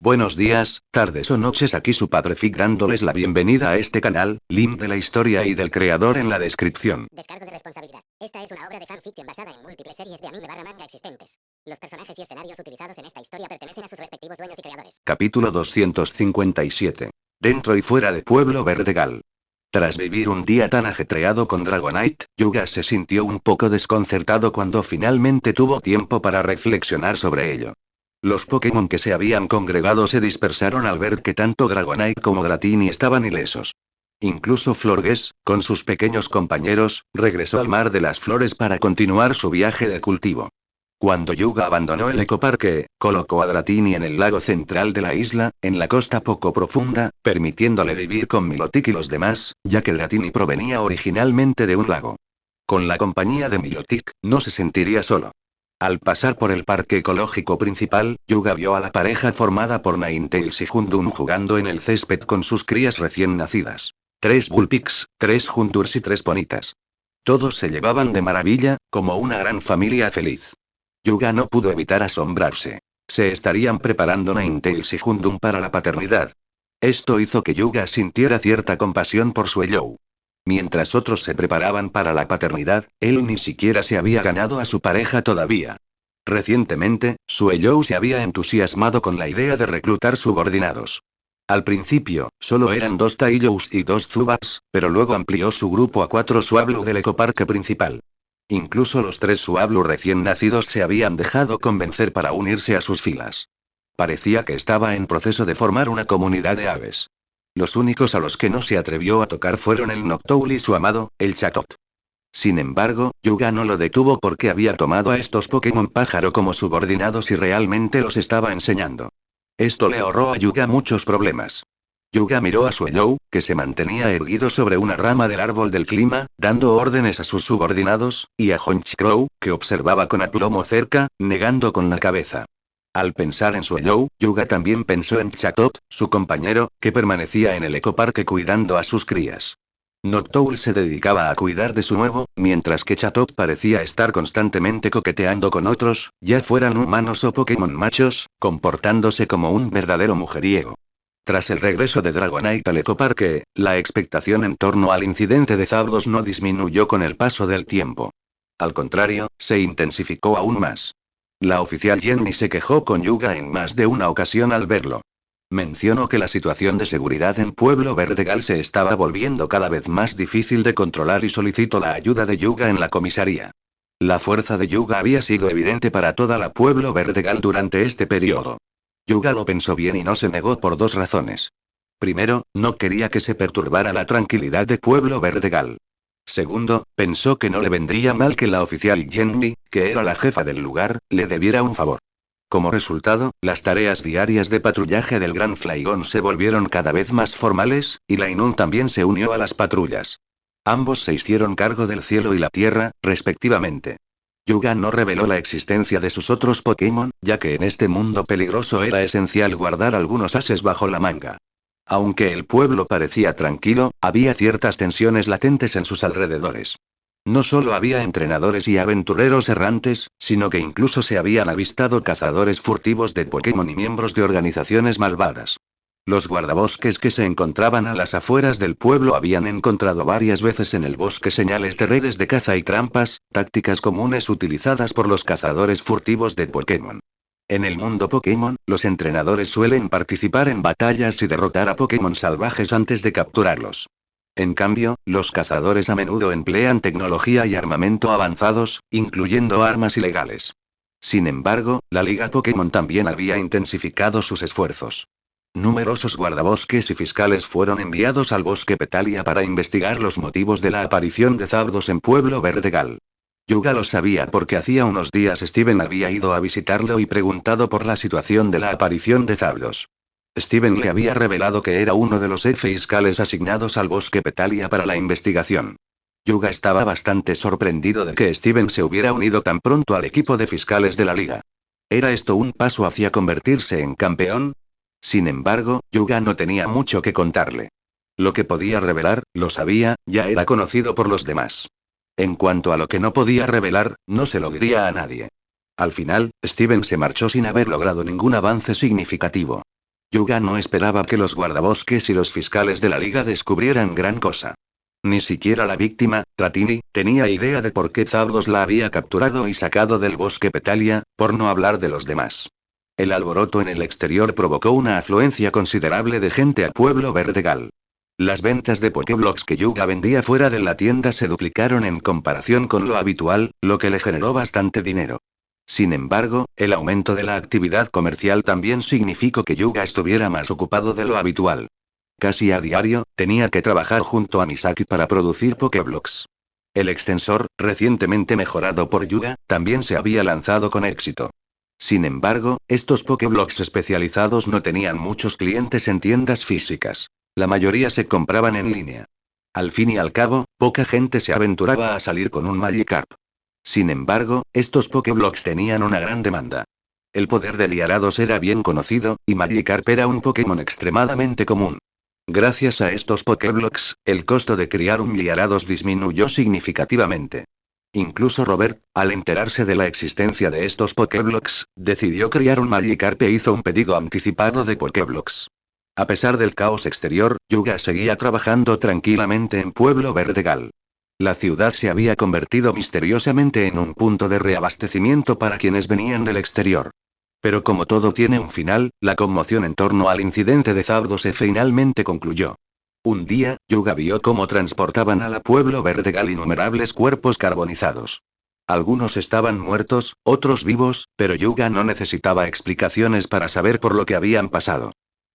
Buenos días, tardes o noches, aquí su padre Fig dándoles la bienvenida a este canal, link de la historia y del creador en la descripción. Descargo de responsabilidad. Esta es una obra de fanfiction basada en múltiples series de anime barra manga existentes. Los personajes y escenarios utilizados en esta historia pertenecen a sus respectivos dueños y creadores. Capítulo 257. Dentro y fuera de Pueblo Verdegal. Tras vivir un día tan ajetreado con Dragonite, Yuga se sintió un poco desconcertado cuando finalmente tuvo tiempo para reflexionar sobre ello. Los Pokémon que se habían congregado se dispersaron al ver que tanto Dragonite como Dratini estaban ilesos. Incluso Florges, con sus pequeños compañeros, regresó al Mar de las Flores para continuar su viaje de cultivo. Cuando Yuga abandonó el ecoparque, colocó a Dratini en el lago central de la isla, en la costa poco profunda, permitiéndole vivir con Milotic y los demás, ya que Dratini provenía originalmente de un lago. Con la compañía de Milotic, no se sentiría solo. Al pasar por el parque ecológico principal, Yuga vio a la pareja formada por Ninetales y Houndoom jugando en el césped con sus crías recién nacidas. 3 Bullpix, 3 Hunturs y 3 Ponitas. Todos se llevaban de maravilla, como una gran familia feliz. Yuga no pudo evitar asombrarse. Se estarían preparando Ninetales y Houndoom para la paternidad. Esto hizo que Yuga sintiera cierta compasión por Suellou. Mientras otros se preparaban para la paternidad, él ni siquiera se había ganado a su pareja todavía. Recientemente, Suellou se había entusiasmado con la idea de reclutar subordinados. Al principio, solo eran 2 Taillows y 2 Zubats, pero luego amplió su grupo a 4 Swablu del ecoparque principal. Incluso los 3 Swablu recién nacidos se habían dejado convencer para unirse a sus filas. Parecía que estaba en proceso de formar una comunidad de aves. Los únicos a los que no se atrevió a tocar fueron el Noctowl y su amado, el Chatot. Sin embargo, Yuga no lo detuvo porque había tomado a estos Pokémon pájaro como subordinados y realmente los estaba enseñando. Esto le ahorró a Yuga muchos problemas. Yuga miró a Suellou, que se mantenía erguido sobre una rama del árbol del clima, dando órdenes a sus subordinados, y a Honchkrow, que observaba con aplomo cerca, negando con la cabeza. Al pensar en Suellou, Yuga también pensó en Chatot, su compañero, que permanecía en el ecoparque cuidando a sus crías. Noctowl se dedicaba a cuidar de su nuevo, mientras que Chatot parecía estar constantemente coqueteando con otros, ya fueran humanos o Pokémon machos, comportándose como un verdadero mujeriego. Tras el regreso de Dragonite al ecoparque, la expectación en torno al incidente de Zapdos no disminuyó con el paso del tiempo. Al contrario, se intensificó aún más. La oficial Jenny se quejó con Yuga en más de una ocasión al verlo. Mencionó que la situación de seguridad en Pueblo Verdegal se estaba volviendo cada vez más difícil de controlar y solicitó la ayuda de Yuga en la comisaría. La fuerza de Yuga había sido evidente para toda la Pueblo Verdegal durante este periodo. Yuga lo pensó bien y no se negó por 2 razones. Primero, no quería que se perturbara la tranquilidad de Pueblo Verdegal. Segundo, pensó que no le vendría mal que la oficial Jenny, que era la jefa del lugar, le debiera un favor. Como resultado, las tareas diarias de patrullaje del Gran Flygon se volvieron cada vez más formales, y Lainon también se unió a las patrullas. Ambos se hicieron cargo del cielo y la tierra, respectivamente. Yuga no reveló la existencia de sus otros Pokémon, ya que en este mundo peligroso era esencial guardar algunos ases bajo la manga. Aunque el pueblo parecía tranquilo, había ciertas tensiones latentes en sus alrededores. No solo había entrenadores y aventureros errantes, sino que incluso se habían avistado cazadores furtivos de Pokémon y miembros de organizaciones malvadas. Los guardabosques que se encontraban a las afueras del pueblo habían encontrado varias veces en el bosque señales de redes de caza y trampas, tácticas comunes utilizadas por los cazadores furtivos de Pokémon. En el mundo Pokémon, los entrenadores suelen participar en batallas y derrotar a Pokémon salvajes antes de capturarlos. En cambio, los cazadores a menudo emplean tecnología y armamento avanzados, incluyendo armas ilegales. Sin embargo, la Liga Pokémon también había intensificado sus esfuerzos. Numerosos guardabosques y fiscales fueron enviados al bosque Petalia para investigar los motivos de la aparición de Zapdos en Pueblo Verdegal. Yuga lo sabía porque hacía unos días Steven había ido a visitarlo y preguntado por la situación de la aparición de Zapdos. Steven le había revelado que era uno de los fiscales asignados al bosque Petalia para la investigación. Yuga estaba bastante sorprendido de que Steven se hubiera unido tan pronto al equipo de fiscales de la liga. ¿Era esto un paso hacia convertirse en campeón? Sin embargo, Yuga no tenía mucho que contarle. Lo que podía revelar, lo sabía, ya era conocido por los demás. En cuanto a lo que no podía revelar, no se lo diría a nadie. Al final, Steven se marchó sin haber logrado ningún avance significativo. Yuga no esperaba que los guardabosques y los fiscales de la liga descubrieran gran cosa. Ni siquiera la víctima, Dratini, tenía idea de por qué Zapdos la había capturado y sacado del bosque Petalia, por no hablar de los demás. El alboroto en el exterior provocó una afluencia considerable de gente a Pueblo Verdegal. Las ventas de Pokéblocks que Yuga vendía fuera de la tienda se duplicaron en comparación con lo habitual, lo que le generó bastante dinero. Sin embargo, el aumento de la actividad comercial también significó que Yuga estuviera más ocupado de lo habitual. Casi a diario, tenía que trabajar junto a Misaki para producir Pokéblocks. El extensor, recientemente mejorado por Yuga, también se había lanzado con éxito. Sin embargo, estos Pokéblocks especializados no tenían muchos clientes en tiendas físicas. La mayoría se compraban en línea. Al fin y al cabo, poca gente se aventuraba a salir con un Magikarp. Sin embargo, estos Pokéblocks tenían una gran demanda. El poder de Liarados era bien conocido, y Magikarp era un Pokémon extremadamente común. Gracias a estos Pokéblocks, el costo de criar un Liarados disminuyó significativamente. Incluso Robert, al enterarse de la existencia de estos Pokéblocks, decidió criar un Magikarp e hizo un pedido anticipado de Pokéblocks. A pesar del caos exterior, Yuga seguía trabajando tranquilamente en Pueblo Verdegal. La ciudad se había convertido misteriosamente en un punto de reabastecimiento para quienes venían del exterior. Pero como todo tiene un final, la conmoción en torno al incidente de Zapdos finalmente concluyó. Un día, Yuga vio cómo transportaban a la Pueblo Verdegal innumerables cuerpos carbonizados. Algunos estaban muertos, otros vivos, pero Yuga no necesitaba explicaciones para saber por lo que habían pasado.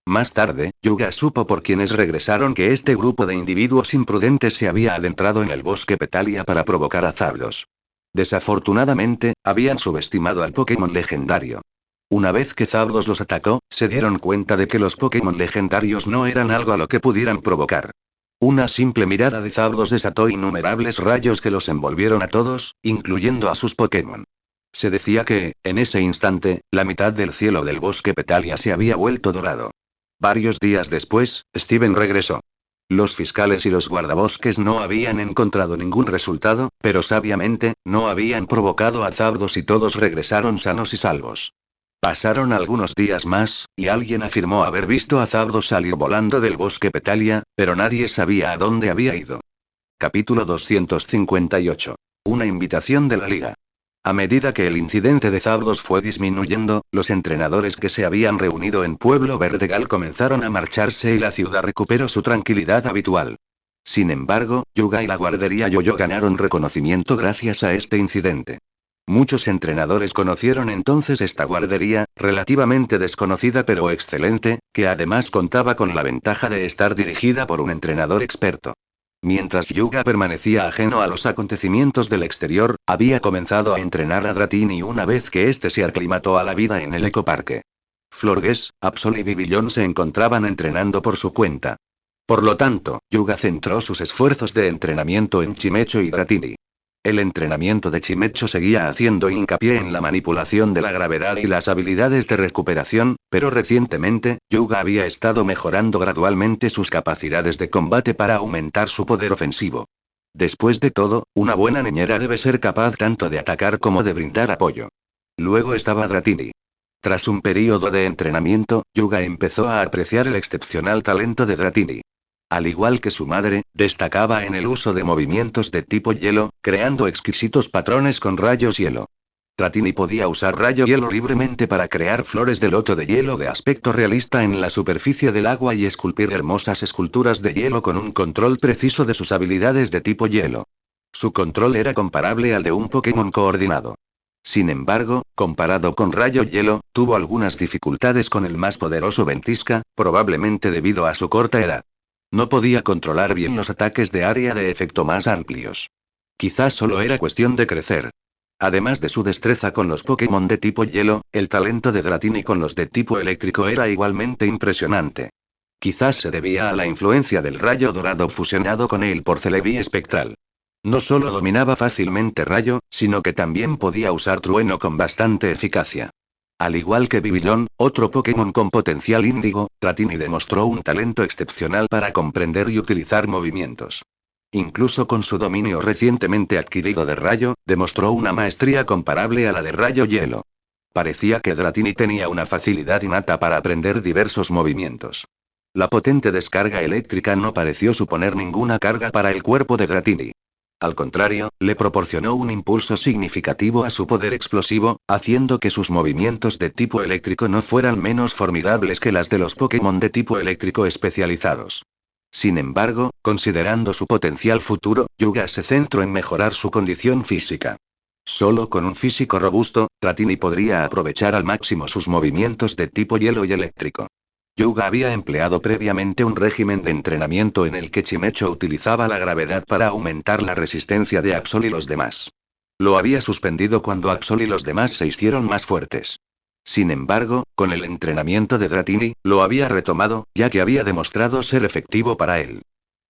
Más tarde, Yuga supo por quienes regresaron que este grupo de individuos imprudentes se había adentrado en el bosque Petalia para provocar a Zapdos. Desafortunadamente, habían subestimado al Pokémon legendario. Una vez que Zapdos los atacó, se dieron cuenta de que los Pokémon legendarios no eran algo a lo que pudieran provocar. Una simple mirada de Zapdos desató innumerables rayos que los envolvieron a todos, incluyendo a sus Pokémon. Se decía que, en ese instante, la mitad del cielo del bosque Petalia se había vuelto dorado. Varios días después, Steven regresó. Los fiscales y los guardabosques no habían encontrado ningún resultado, pero sabiamente, no habían provocado a Zapdos y todos regresaron sanos y salvos. Pasaron algunos días más, y alguien afirmó haber visto a Zapdos salir volando del bosque Petalia, pero nadie sabía a dónde había ido. Capítulo 258. Una invitación de la liga. A medida que el incidente de Zapdos fue disminuyendo, los entrenadores que se habían reunido en Pueblo Verdegal comenzaron a marcharse y la ciudad recuperó su tranquilidad habitual. Sin embargo, Yuga y la guardería Yo-Yo ganaron reconocimiento gracias a este incidente. Muchos entrenadores conocieron entonces esta guardería, relativamente desconocida pero excelente, que además contaba con la ventaja de estar dirigida por un entrenador experto. Mientras Yuga permanecía ajeno a los acontecimientos del exterior, había comenzado a entrenar a Dratini una vez que éste se aclimató a la vida en el ecoparque. Florges, Absol y Babylon se encontraban entrenando por su cuenta. Por lo tanto, Yuga centró sus esfuerzos de entrenamiento en Chimecho y Dratini. El entrenamiento de Chimecho seguía haciendo hincapié en la manipulación de la gravedad y las habilidades de recuperación, pero recientemente, Yuga había estado mejorando gradualmente sus capacidades de combate para aumentar su poder ofensivo. Después de todo, una buena niñera debe ser capaz tanto de atacar como de brindar apoyo. Luego estaba Dratini. Tras un período de entrenamiento, Yuga empezó a apreciar el excepcional talento de Dratini. Al igual que su madre, destacaba en el uso de movimientos de tipo hielo, creando exquisitos patrones con rayos hielo. Dratini podía usar rayo hielo libremente para crear flores de loto de hielo de aspecto realista en la superficie del agua y esculpir hermosas esculturas de hielo con un control preciso de sus habilidades de tipo hielo. Su control era comparable al de un Pokémon coordinado. Sin embargo, comparado con Rayo Hielo, tuvo algunas dificultades con el más poderoso Ventisca, probablemente debido a su corta edad. No podía controlar bien los ataques de área de efecto más amplios. Quizás solo era cuestión de crecer. Además de su destreza con los Pokémon de tipo hielo, el talento de Dratini con los de tipo eléctrico era igualmente impresionante. Quizás se debía a la influencia del rayo dorado fusionado con él por Celebi espectral. No solo dominaba fácilmente rayo, sino que también podía usar trueno con bastante eficacia. Al igual que Babylon, otro Pokémon con potencial índigo, Dratini demostró un talento excepcional para comprender y utilizar movimientos. Incluso con su dominio recientemente adquirido de rayo, demostró una maestría comparable a la de rayo hielo. Parecía que Dratini tenía una facilidad innata para aprender diversos movimientos. La potente descarga eléctrica no pareció suponer ninguna carga para el cuerpo de Dratini. Al contrario, le proporcionó un impulso significativo a su poder explosivo, haciendo que sus movimientos de tipo eléctrico no fueran menos formidables que las de los Pokémon de tipo eléctrico especializados. Sin embargo, considerando su potencial futuro, Yuga se centró en mejorar su condición física. Solo con un físico robusto, Dratini podría aprovechar al máximo sus movimientos de tipo hielo y eléctrico. Yuga había empleado previamente un régimen de entrenamiento en el que Chimecho utilizaba la gravedad para aumentar la resistencia de Absol y los demás. Lo había suspendido cuando Absol y los demás se hicieron más fuertes. Sin embargo, con el entrenamiento de Dratini, lo había retomado, ya que había demostrado ser efectivo para él.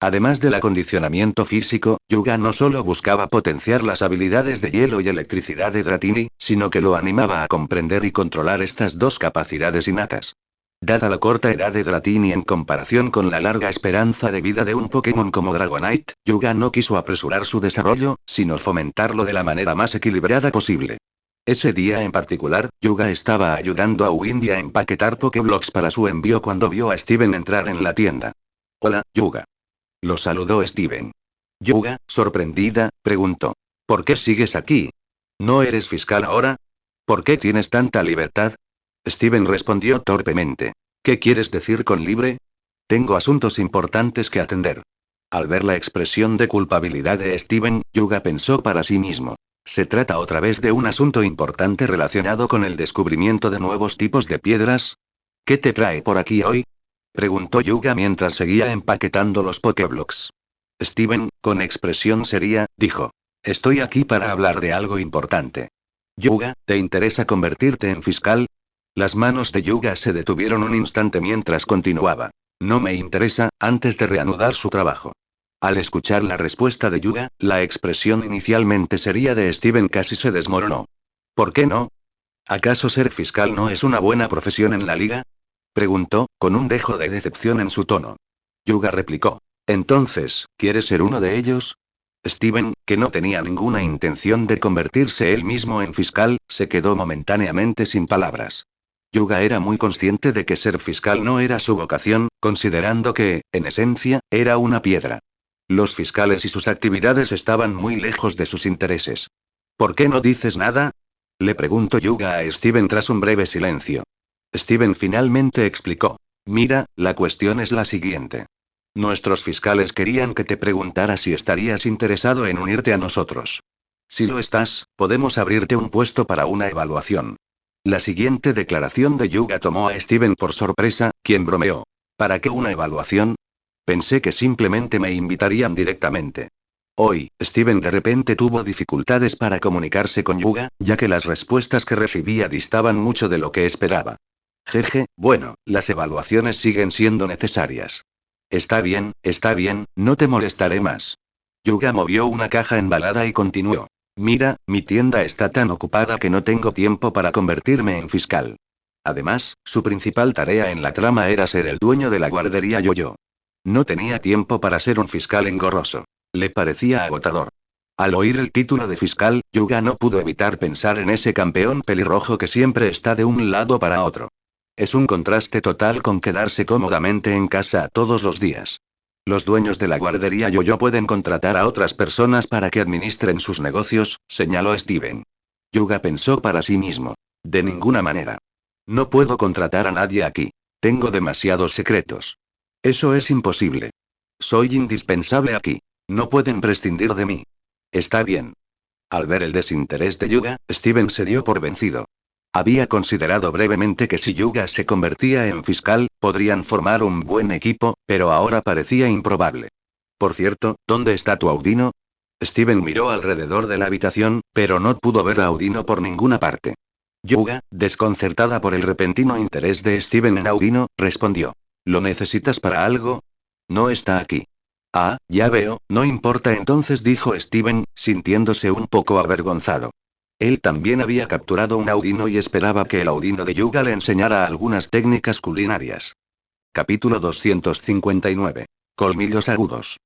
Además del acondicionamiento físico, Yuga no solo buscaba potenciar las habilidades de hielo y electricidad de Dratini, sino que lo animaba a comprender y controlar estas dos capacidades innatas. Dada la corta edad de Dratini en comparación con la larga esperanza de vida de un Pokémon como Dragonite, Yuga no quiso apresurar su desarrollo, sino fomentarlo de la manera más equilibrada posible. Ese día en particular, Yuga estaba ayudando a Windy a empaquetar Pokéblocks para su envío cuando vio a Steven entrar en la tienda. Hola, Yuga. Lo saludó Steven. Yuga, sorprendida, preguntó. ¿Por qué sigues aquí? ¿No eres fiscal ahora? ¿Por qué tienes tanta libertad? Steven respondió torpemente. ¿Qué quieres decir con libre? Tengo asuntos importantes que atender. Al ver la expresión de culpabilidad de Steven, Yuga pensó para sí mismo. ¿Se trata otra vez de un asunto importante relacionado con el descubrimiento de nuevos tipos de piedras? ¿Qué te trae por aquí hoy? Preguntó Yuga mientras seguía empaquetando los Pokéblocks. Steven, con expresión seria, dijo. Estoy aquí para hablar de algo importante. Yuga, ¿te interesa convertirte en fiscal? Las manos de Yuga se detuvieron un instante mientras continuaba. No me interesa, antes de reanudar su trabajo. Al escuchar la respuesta de Yuga, la expresión inicialmente seria de Steven casi se desmoronó. ¿Por qué no? ¿Acaso ser fiscal no es una buena profesión en la liga? Preguntó, con un dejo de decepción en su tono. Yuga replicó. Entonces, ¿quieres ser uno de ellos? Steven, que no tenía ninguna intención de convertirse él mismo en fiscal, se quedó momentáneamente sin palabras. Yuga era muy consciente de que ser fiscal no era su vocación, considerando que, en esencia, era una piedra. Los fiscales y sus actividades estaban muy lejos de sus intereses. ¿Por qué no dices nada? Le preguntó Yuga a Steven tras un breve silencio. Steven finalmente explicó. Mira, la cuestión es la siguiente. Nuestros fiscales querían que te preguntara si estarías interesado en unirte a nosotros. Si lo estás, podemos abrirte un puesto para una evaluación. La siguiente declaración de Yuga tomó a Steven por sorpresa, quien bromeó. ¿Para qué una evaluación? Pensé que simplemente me invitarían directamente. Hoy, Steven de repente tuvo dificultades para comunicarse con Yuga, ya que las respuestas que recibía distaban mucho de lo que esperaba. Jeje, bueno, las evaluaciones siguen siendo necesarias. Está bien, no te molestaré más. Yuga movió una caja embalada y continuó. Mira, mi tienda está tan ocupada que no tengo tiempo para convertirme en fiscal. Además, su principal tarea en la trama era ser el dueño de la guardería Yo-Yo. No tenía tiempo para ser un fiscal engorroso. Le parecía agotador. Al oír el título de fiscal, Yuga no pudo evitar pensar en ese campeón pelirrojo que siempre está de un lado para otro. Es un contraste total con quedarse cómodamente en casa todos los días. Los dueños de la guardería Yo-Yo pueden contratar a otras personas para que administren sus negocios, señaló Steven. Yuga pensó para sí mismo. De ninguna manera. No puedo contratar a nadie aquí. Tengo demasiados secretos. Eso es imposible. Soy indispensable aquí. No pueden prescindir de mí. Está bien. Al ver el desinterés de Yuga, Steven se dio por vencido. Había considerado brevemente que si Yuga se convertía en fiscal, podrían formar un buen equipo, pero ahora parecía improbable. Por cierto, ¿dónde está tu Audino? Steven miró alrededor de la habitación, pero no pudo ver a Audino por ninguna parte. Yuga, desconcertada por el repentino interés de Steven en Audino, respondió. ¿Lo necesitas para algo? No está aquí. Ah, ya veo, no importa entonces, dijo Steven, sintiéndose un poco avergonzado. Él también había capturado un Audino y esperaba que el Audino de Yuga le enseñara algunas técnicas culinarias. Capítulo 259. Colmillos agudos.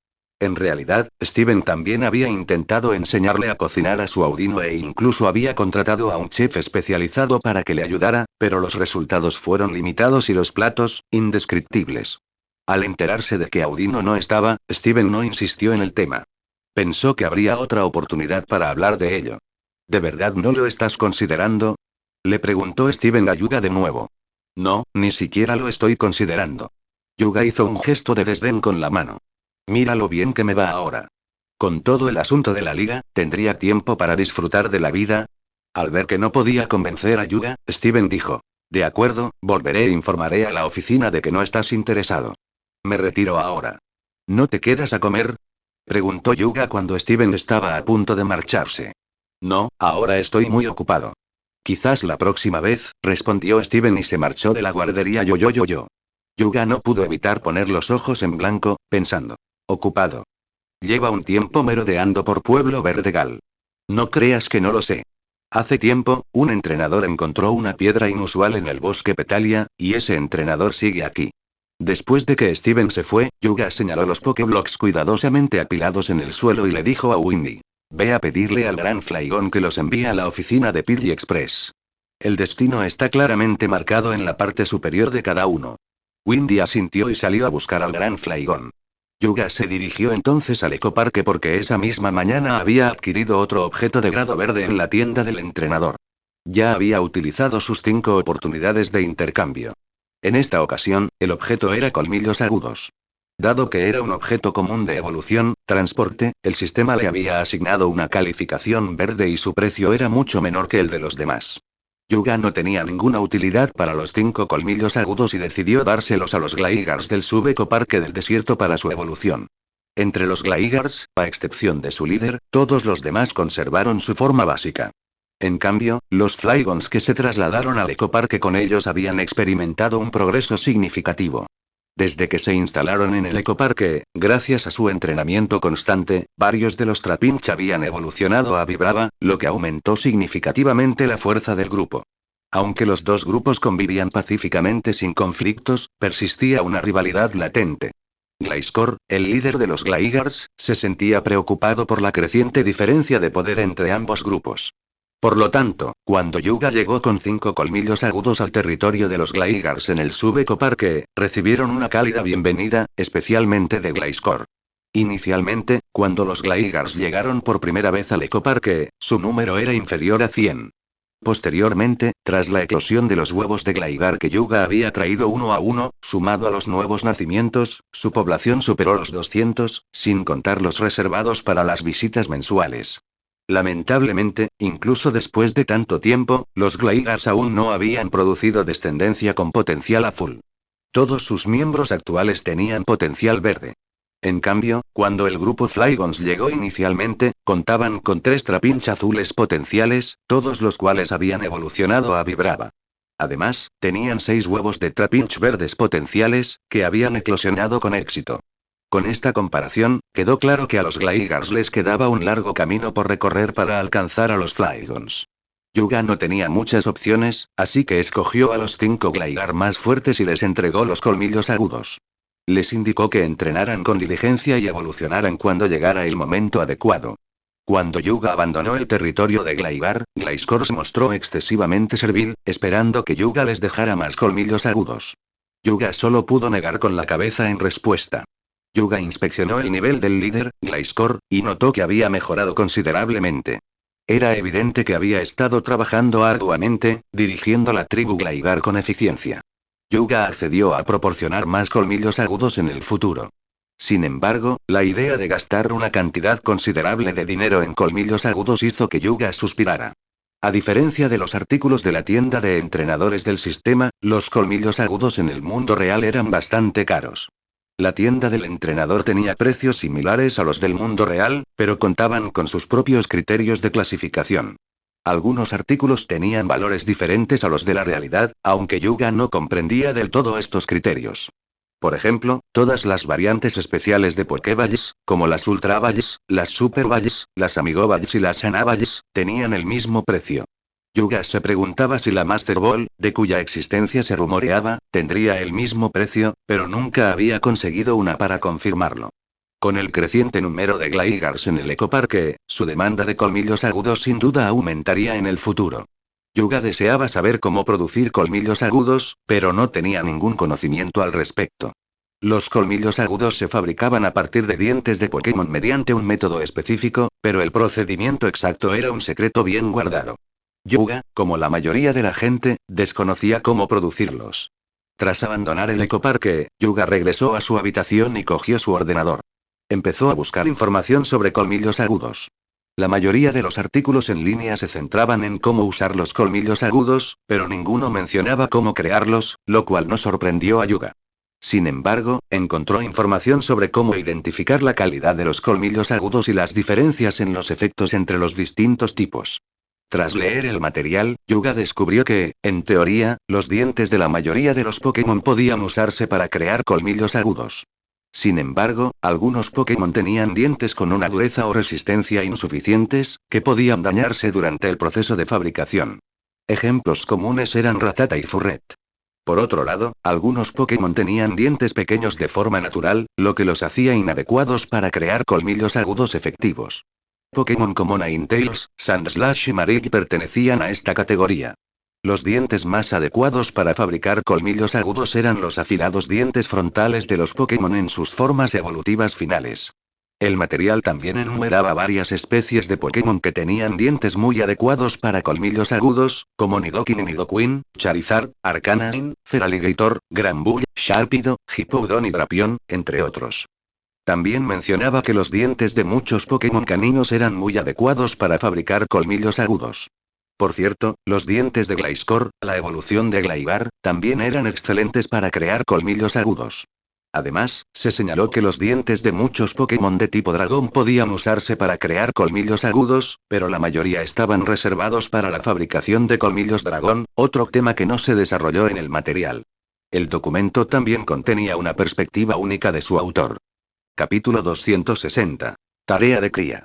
En realidad, Steven también había intentado enseñarle a cocinar a su Audino e incluso había contratado a un chef especializado para que le ayudara, pero los resultados fueron limitados y los platos, indescriptibles. Al enterarse de que Audino no estaba, Steven no insistió en el tema. Pensó que habría otra oportunidad para hablar de ello. ¿De verdad no lo estás considerando? Le preguntó Steven a Yuga de nuevo. No, ni siquiera lo estoy considerando. Yuga hizo un gesto de desdén con la mano. Mira lo bien que me va ahora. Con todo el asunto de la liga, ¿tendría tiempo para disfrutar de la vida? Al ver que no podía convencer a Yuga, Steven dijo. De acuerdo, volveré e informaré a la oficina de que no estás interesado. Me retiro ahora. ¿No te quedas a comer? Preguntó Yuga cuando Steven estaba a punto de marcharse. No, ahora estoy muy ocupado. Quizás la próxima vez, respondió Steven y se marchó de la guardería yo. Yuga no pudo evitar poner los ojos en blanco, pensando. Ocupado. Lleva un tiempo merodeando por Pueblo Verdegal. No creas que no lo sé. Hace tiempo, un entrenador encontró una piedra inusual en el bosque Petalia, y ese entrenador sigue aquí. Después de que Steven se fue, Yuga señaló los Pokéblocks cuidadosamente apilados en el suelo y le dijo a Windy. Ve a pedirle al Gran Flygon que los envíe a la oficina de Pidgey Express. El destino está claramente marcado en la parte superior de cada uno. Windy asintió y salió a buscar al Gran Flygon. Yuga se dirigió entonces al ecoparque porque esa misma mañana había adquirido otro objeto de grado verde en la tienda del entrenador. Ya había utilizado sus 5 oportunidades de intercambio. En esta ocasión, el objeto era colmillos agudos. Dado que era un objeto común de evolución, transporte, el sistema le había asignado una calificación verde y su precio era mucho menor que el de los demás. Yuga no tenía ninguna utilidad para los 5 colmillos agudos y decidió dárselos a los Glaigars del subecoparque del desierto para su evolución. Entre los Glaigars, a excepción de su líder, todos los demás conservaron su forma básica. En cambio, los Flygons que se trasladaron al ecoparque con ellos habían experimentado un progreso significativo. Desde que se instalaron en el ecoparque, gracias a su entrenamiento constante, varios de los Trapinch habían evolucionado a Vibrava, lo que aumentó significativamente la fuerza del grupo. Aunque los dos grupos convivían pacíficamente sin conflictos, persistía una rivalidad latente. Gliscor, el líder de los Glaigars, se sentía preocupado por la creciente diferencia de poder entre ambos grupos. Por lo tanto, cuando Yuga llegó con 5 colmillos agudos al territorio de los Glaigars en el subecoparque, recibieron una cálida bienvenida, especialmente de Gliscor. Inicialmente, cuando los Glaigars llegaron por primera vez al ecoparque, su número era inferior a 100. Posteriormente, tras la eclosión de los huevos de Gligar que Yuga había traído uno a uno, sumado a los nuevos nacimientos, su población superó los 200, sin contar los reservados para las visitas mensuales. Lamentablemente, incluso después de tanto tiempo, los Glaigars aún no habían producido descendencia con potencial azul. Todos sus miembros actuales tenían potencial verde. En cambio, cuando el grupo Flygons llegó inicialmente, contaban con 3 Trapinch azules potenciales, todos los cuales habían evolucionado a Vibrava. Además, tenían 6 huevos de Trapinch verdes potenciales, que habían eclosionado con éxito. Con esta comparación, quedó claro que a los Glaigars les quedaba un largo camino por recorrer para alcanzar a los Flygons. Yuga no tenía muchas opciones, así que escogió a los 5 Gligar más fuertes y les entregó los colmillos agudos. Les indicó que entrenaran con diligencia y evolucionaran cuando llegara el momento adecuado. Cuando Yuga abandonó el territorio de Gligar, Gliscor se mostró excesivamente servil, esperando que Yuga les dejara más colmillos agudos. Yuga solo pudo negar con la cabeza en respuesta. Yuga inspeccionó el nivel del líder, Gliscor, y notó que había mejorado considerablemente. Era evidente que había estado trabajando arduamente, dirigiendo la tribu Gligar con eficiencia. Yuga accedió a proporcionar más colmillos agudos en el futuro. Sin embargo, la idea de gastar una cantidad considerable de dinero en colmillos agudos hizo que Yuga suspirara. A diferencia de los artículos de la tienda de entrenadores del sistema, los colmillos agudos en el mundo real eran bastante caros. La tienda del entrenador tenía precios similares a los del mundo real, pero contaban con sus propios criterios de clasificación. Algunos artículos tenían valores diferentes a los de la realidad, aunque Yuga no comprendía del todo estos criterios. Por ejemplo, todas las variantes especiales de Pokéballs, como las Ultra Balls, las Super Balls, las Amigo Balls y las Ana Balls, tenían el mismo precio. Yuga se preguntaba si la Master Ball, de cuya existencia se rumoreaba, tendría el mismo precio, pero nunca había conseguido una para confirmarlo. Con el creciente número de Glaigars en el ecoparque, su demanda de colmillos agudos sin duda aumentaría en el futuro. Yuga deseaba saber cómo producir colmillos agudos, pero no tenía ningún conocimiento al respecto. Los colmillos agudos se fabricaban a partir de dientes de Pokémon mediante un método específico, pero el procedimiento exacto era un secreto bien guardado. Yuga, como la mayoría de la gente, desconocía cómo producirlos. Tras abandonar el ecoparque, Yuga regresó a su habitación y cogió su ordenador. Empezó a buscar información sobre colmillos agudos. La mayoría de los artículos en línea se centraban en cómo usar los colmillos agudos, pero ninguno mencionaba cómo crearlos, lo cual no sorprendió a Yuga. Sin embargo, encontró información sobre cómo identificar la calidad de los colmillos agudos y las diferencias en los efectos entre los distintos tipos. Tras leer el material, Yuga descubrió que, en teoría, los dientes de la mayoría de los Pokémon podían usarse para crear colmillos agudos. Sin embargo, algunos Pokémon tenían dientes con una dureza o resistencia insuficientes, que podían dañarse durante el proceso de fabricación. Ejemplos comunes eran Rattata y Furret. Por otro lado, algunos Pokémon tenían dientes pequeños de forma natural, lo que los hacía inadecuados para crear colmillos agudos efectivos. Pokémon como Ninetales, Sandslash y Marill pertenecían a esta categoría. Los dientes más adecuados para fabricar colmillos agudos eran los afilados dientes frontales de los Pokémon en sus formas evolutivas finales. El material también enumeraba varias especies de Pokémon que tenían dientes muy adecuados para colmillos agudos, como Nidoking y Nidoqueen, Charizard, Arcanine, Feraligatr, Granbull, Sharpedo, Hippowdon y Drapion, entre otros. También mencionaba que los dientes de muchos Pokémon caninos eran muy adecuados para fabricar colmillos agudos. Por cierto, los dientes de Gliscor, la evolución de Gligar, también eran excelentes para crear colmillos agudos. Además, se señaló que los dientes de muchos Pokémon de tipo dragón podían usarse para crear colmillos agudos, pero la mayoría estaban reservados para la fabricación de colmillos dragón, otro tema que no se desarrolló en el material. El documento también contenía una perspectiva única de su autor. Capítulo 260. Tarea de cría.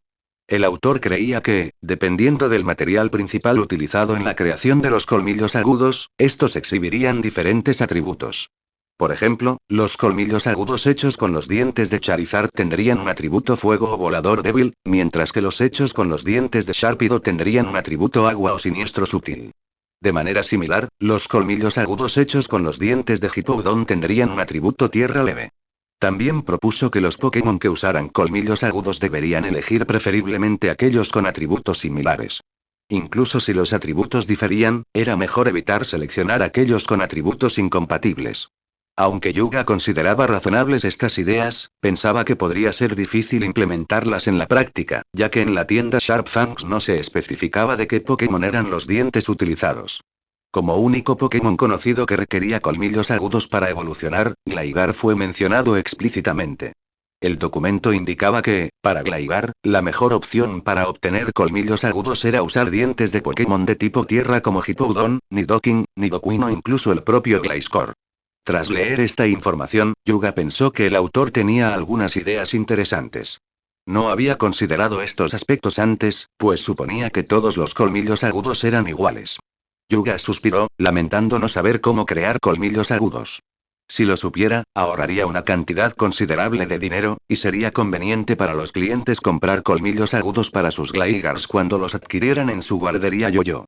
El autor creía que, dependiendo del material principal utilizado en la creación de los colmillos agudos, estos exhibirían diferentes atributos. Por ejemplo, los colmillos agudos hechos con los dientes de Charizard tendrían un atributo fuego o volador débil, mientras que los hechos con los dientes de Sharpedo tendrían un atributo agua o siniestro sutil. De manera similar, los colmillos agudos hechos con los dientes de Hippowdon tendrían un atributo tierra leve. También propuso que los Pokémon que usaran colmillos agudos deberían elegir preferiblemente aquellos con atributos similares. Incluso si los atributos diferían, era mejor evitar seleccionar aquellos con atributos incompatibles. Aunque Yuga consideraba razonables estas ideas, pensaba que podría ser difícil implementarlas en la práctica, ya que en la tienda Sharp Fangs no se especificaba de qué Pokémon eran los dientes utilizados. Como único Pokémon conocido que requería colmillos agudos para evolucionar, Gligar fue mencionado explícitamente. El documento indicaba que, para Gligar, la mejor opción para obtener colmillos agudos era usar dientes de Pokémon de tipo tierra como Hippowdon, Nidoking, Nidoqueen o incluso el propio Gliscor. Tras leer esta información, Yuga pensó que el autor tenía algunas ideas interesantes. No había considerado estos aspectos antes, pues suponía que todos los colmillos agudos eran iguales. Yuga suspiró, lamentando no saber cómo crear colmillos agudos. Si lo supiera, ahorraría una cantidad considerable de dinero, y sería conveniente para los clientes comprar colmillos agudos para sus Glaigars cuando los adquirieran en su guardería Yo-Yo.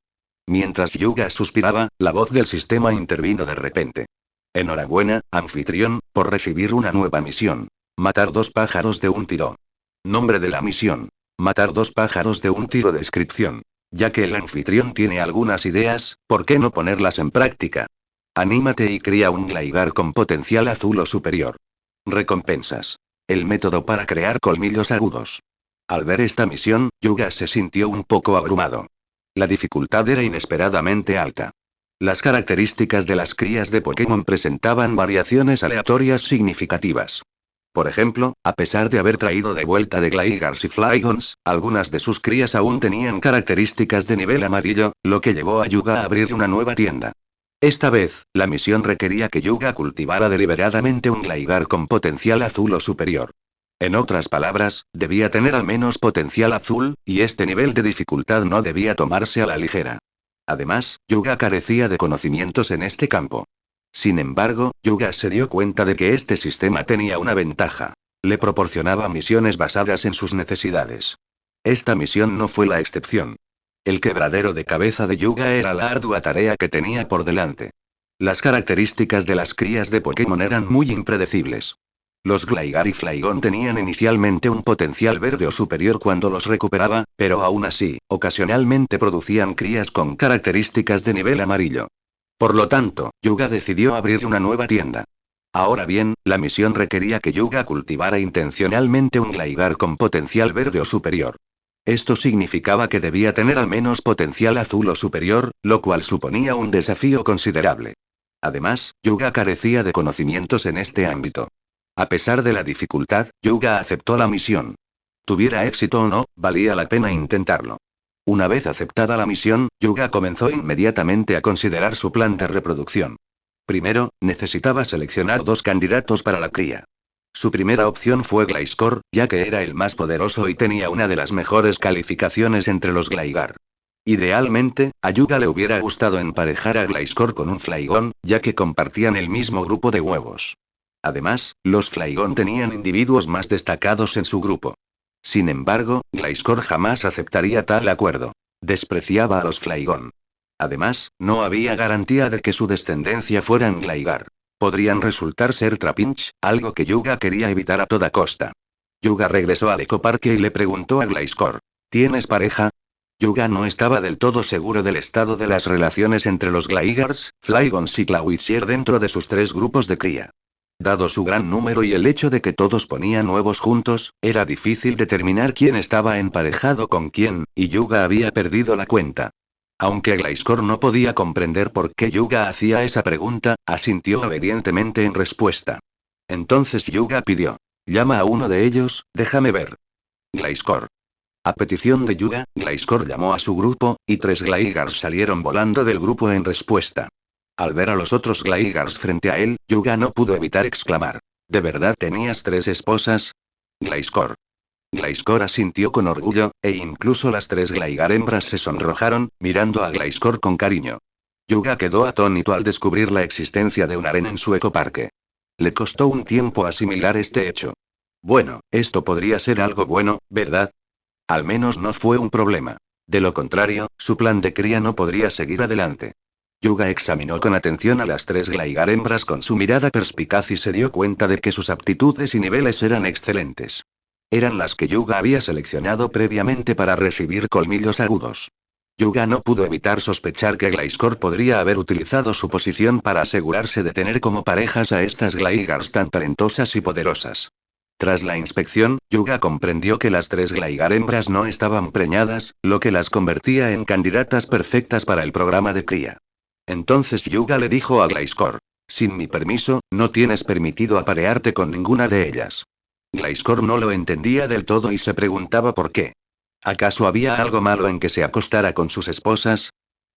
Mientras Yuga suspiraba, la voz del sistema intervino de repente. Enhorabuena, anfitrión, por recibir una nueva misión. Matar 2 pájaros de un tiro. Nombre de la misión. Matar 2 pájaros de un tiro. Descripción. Ya que el anfitrión tiene algunas ideas, ¿por qué no ponerlas en práctica? Anímate y cría un Gligar con potencial azul o superior. Recompensas. El método para crear colmillos agudos. Al ver esta misión, Yuga se sintió un poco abrumado. La dificultad era inesperadamente alta. Las características de las crías de Pokémon presentaban variaciones aleatorias significativas. Por ejemplo, a pesar de haber traído de vuelta de Glaigars y Flygons, algunas de sus crías aún tenían características de nivel amarillo, lo que llevó a Yuga a abrir una nueva tienda. Esta vez, la misión requería que Yuga cultivara deliberadamente un Gligar con potencial azul o superior. En otras palabras, debía tener al menos potencial azul, y este nivel de dificultad no debía tomarse a la ligera. Además, Yuga carecía de conocimientos en este campo. Sin embargo, Yuga se dio cuenta de que este sistema tenía una ventaja. Le proporcionaba misiones basadas en sus necesidades. Esta misión no fue la excepción. El quebradero de cabeza de Yuga era la ardua tarea que tenía por delante. Las características de las crías de Pokémon eran muy impredecibles. Los Gligar y Flygon tenían inicialmente un potencial verde o superior cuando los recuperaba, pero aún así, ocasionalmente producían crías con características de nivel amarillo. Por lo tanto, Yuga decidió abrir una nueva tienda. Ahora bien, la misión requería que Yuga cultivara intencionalmente un Gligar con potencial verde o superior. Esto significaba que debía tener al menos potencial azul o superior, lo cual suponía un desafío considerable. Además, Yuga carecía de conocimientos en este ámbito. A pesar de la dificultad, Yuga aceptó la misión. Tuviera éxito o no, valía la pena intentarlo. Una vez aceptada la misión, Yuga comenzó inmediatamente a considerar su plan de reproducción. Primero, necesitaba seleccionar 2 candidatos para la cría. Su primera opción fue Gliscor, ya que era el más poderoso y tenía una de las mejores calificaciones entre los Gligar. Idealmente, a Yuga le hubiera gustado emparejar a Gliscor con un Flygon, ya que compartían el mismo grupo de huevos. Además, los Flygon tenían individuos más destacados en su grupo. Sin embargo, Gliscor jamás aceptaría tal acuerdo. Despreciaba a los Flygon. Además, no había garantía de que su descendencia fueran Gligar. Podrían resultar ser Trapinch, algo que Yuga quería evitar a toda costa. Yuga regresó al ecoparque y le preguntó a Gliscor: ¿tienes pareja? Yuga no estaba del todo seguro del estado de las relaciones entre los Gligars, Flygons y Clawitzier dentro de sus 3 grupos de cría. Dado su gran número y el hecho de que todos ponían huevos juntos, era difícil determinar quién estaba emparejado con quién, y Yuga había perdido la cuenta. Aunque Gliscor no podía comprender por qué Yuga hacía esa pregunta, asintió obedientemente en respuesta. Entonces Yuga pidió: llama a uno de ellos, déjame ver. Gliscor. A petición de Yuga, Gliscor llamó a su grupo, y 3 Gligars salieron volando del grupo en respuesta. Al ver a los otros Gligars frente a él, Yuga no pudo evitar exclamar: ¿de verdad tenías 3 esposas? Gliscor. Gliscor asintió con orgullo, e incluso las 3 Gligar hembras se sonrojaron, mirando a Gliscor con cariño. Yuga quedó atónito al descubrir la existencia de un harén en su ecoparque. Le costó un tiempo asimilar este hecho. Bueno, esto podría ser algo bueno, ¿verdad? Al menos no fue un problema. De lo contrario, su plan de cría no podría seguir adelante. Yuga examinó con atención a las 3 Gligar hembras con su mirada perspicaz y se dio cuenta de que sus aptitudes y niveles eran excelentes. Eran las que Yuga había seleccionado previamente para recibir colmillos agudos. Yuga no pudo evitar sospechar que Gliscor podría haber utilizado su posición para asegurarse de tener como parejas a estas Gligars tan talentosas y poderosas. Tras la inspección, Yuga comprendió que las 3 Gligar hembras no estaban preñadas, lo que las convertía en candidatas perfectas para el programa de cría. Entonces Yuga le dijo a Gliscor: sin mi permiso, no tienes permitido aparearte con ninguna de ellas. Gliscor no lo entendía del todo y se preguntaba por qué. ¿Acaso había algo malo en que se acostara con sus esposas?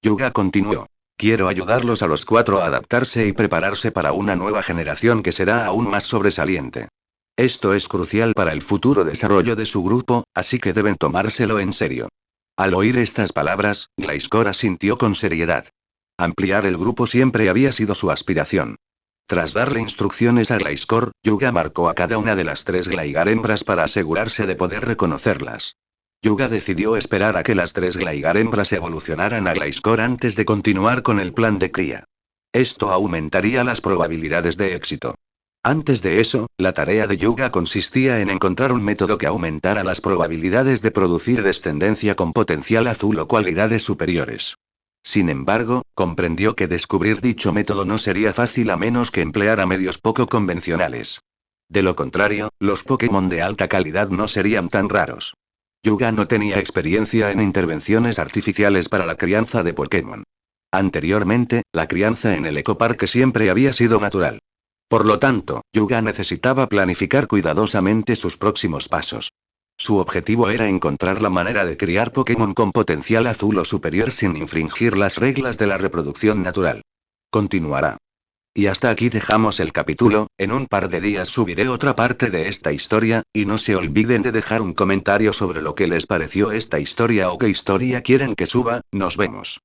Yuga continuó: quiero ayudarlos a los 4 a adaptarse y prepararse para una nueva generación que será aún más sobresaliente. Esto es crucial para el futuro desarrollo de su grupo, así que deben tomárselo en serio. Al oír estas palabras, Gliscor asintió con seriedad. Ampliar el grupo siempre había sido su aspiración. Tras darle instrucciones a Gliscor, Yuga marcó a cada una de las 3 Gligar hembras para asegurarse de poder reconocerlas. Yuga decidió esperar a que las 3 Gligar hembras evolucionaran a Gliscor antes de continuar con el plan de cría. Esto aumentaría las probabilidades de éxito. Antes de eso, la tarea de Yuga consistía en encontrar un método que aumentara las probabilidades de producir descendencia con potencial azul o cualidades superiores. Sin embargo, comprendió que descubrir dicho método no sería fácil a menos que empleara medios poco convencionales. De lo contrario, los Pokémon de alta calidad no serían tan raros. Yuga no tenía experiencia en intervenciones artificiales para la crianza de Pokémon. Anteriormente, la crianza en el ecoparque siempre había sido natural. Por lo tanto, Yuga necesitaba planificar cuidadosamente sus próximos pasos. Su objetivo era encontrar la manera de criar Pokémon con potencial azul o superior sin infringir las reglas de la reproducción natural. Continuará. Y hasta aquí dejamos el capítulo. En un par de días subiré otra parte de esta historia, y no se olviden de dejar un comentario sobre lo que les pareció esta historia o qué historia quieren que suba. Nos vemos.